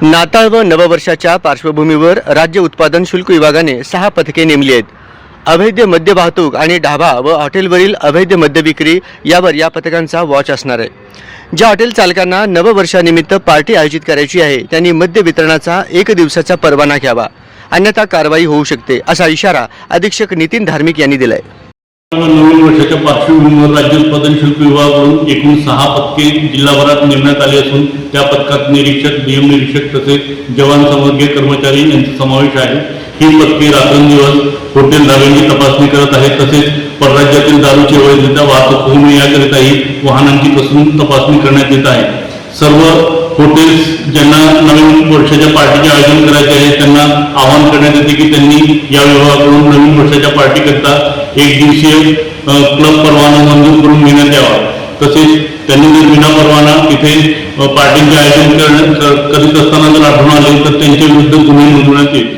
नाताळ व नववर्षाच्या पार्श्वभूमीवर राज्य उत्पादन शुल्क विभागाने 6 पथके नेमली आहेत। अवैध मद्य वाहतूक आणि ढाबा व हॉटेलवरील अवैध मद्य विक्री यावर या पथकांचा वॉच असणार आहे। ज्या हॉटेल चालकांना नववर्षानिमित्त पार्टी आयोजित करायची आहे त्यांनी मद्य वितरणाचा 1 दिवसाचा परवाना घ्यावा, अन्यथा कारवाई होऊ शकते, असा इशारा अधीक्षक नितीन धार्मिक यांनी दिलाय। नवीन वर्षाच्या पार्श्वभूमीवर राज्य उत्पादन शुल्क विभागाकडून एकूण 6 पथके जिल्हाभरात नेमण्यात आली असून त्या पथकात निरीक्षक, डीएम निरीक्षक तसेच जवान समवर्गीय कर्मचारी यांचा समावेश आहे। ही पथके रात्रंदिवस हॉटेल धाब्यांची तपासणी करत आहेत, तसेच परराज्यातील दारूची अवैधरित्या वाहतूक होऊ नये याकरिताही वाहनांची कसून तपासणी करण्यात येत आहे। सर्व हॉटेल्स ज्यांना नवीन वर्षाच्या पार्टीचे आयोजन करायचे आहे त्यांना आवाहन करण्यात येते की त्यांनी या विभागाकडून नवीन वर्षाच्या पार्टीकरिता 1 दिवसीय क्लब परवाना मंजूर करून घेण्यात यावा। तसेच त्यांनी जर विना परवाना तिथे पार्टीचे आयोजन करीत असताना जर आढळून आले तर त्यांच्या विरुद्ध गुन्हे नोंदवण्यात येईल।